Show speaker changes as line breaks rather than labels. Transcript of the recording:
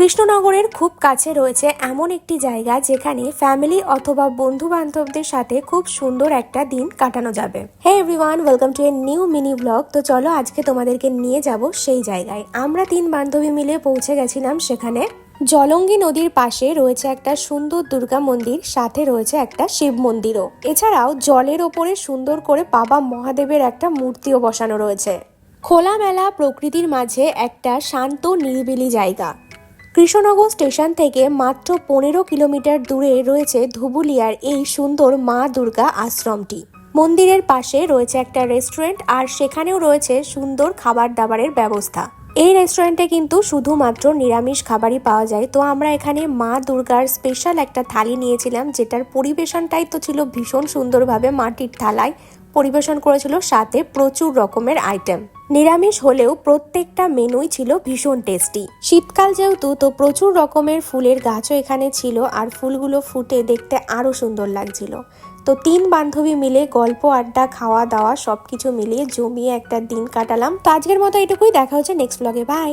কৃষ্ণনগরের খুব কাছে রয়েছে এমন একটি জায়গা যেখানে ফ্যামিলি অথবা বন্ধু বান্ধবদের সাথে খুব সুন্দর একটা দিন কাটানো যাবে। Hey everyone, welcome to a new mini blog. তো চলো আজকে তোমাদেরকে নিয়ে যাব সেই জায়গায়। আমরা 3 বান্ধবী মিলে পৌঁছে গেছিলাম সেখানে। জলঙ্গি নদীর পাশে রয়েছে একটা সুন্দর দুর্গা মন্দির, সাথে রয়েছে একটা শিব মন্দিরও। এছাড়াও জলের ওপরে সুন্দর করে বাবা মহাদেবের একটা মূর্তিও বসানো রয়েছে। খোলামেলা প্রকৃতির মাঝে একটা শান্ত নিরিবিলি জায়গা। কৃষ্ণনগর স্টেশন থেকে মাত্র 15 কিলোমিটার দূরে রয়েছে ধুবুলিয়ার এই সুন্দর মা দুর্গা আশ্রমটি। মন্দিরের পাশে রয়েছে একটা রেস্টুরেন্ট, আর সেখানেও রয়েছে সুন্দর খাবার দাবারের ব্যবস্থা। এই রেস্টুরেন্টে কিন্তু শুধুমাত্র নিরামিষ খাবারই পাওয়া যায়। তো আমরা এখানে মা দুর্গার স্পেশাল একটা থালি নিয়েছিলাম, যেটার পরিবেশনটাই তো ছিল ভীষণ সুন্দরভাবে মাটির থালায় পরিবেশন করেছিল, সাথে প্রচুর রকমের আইটেম। নিরামিষ হলেও প্রত্যেকটা মেনুই ছিল ভীষণ টেস্টি। শীতকাল যেহেতু, তো প্রচুর রকমের ফুলের গাছও এখানে ছিল, আর ফুলগুলো ফুটে দেখতে আরো সুন্দর লাগছিল। তো 3 বান্ধবী মিলে গল্প আড্ডা খাওয়া দাওয়া সবকিছু মিলিয়ে জমিয়ে একটা দিন কাটালাম। তো আজকের মতো এটুকুই, দেখা হচ্ছে নেক্সট ব্লগে। বাই।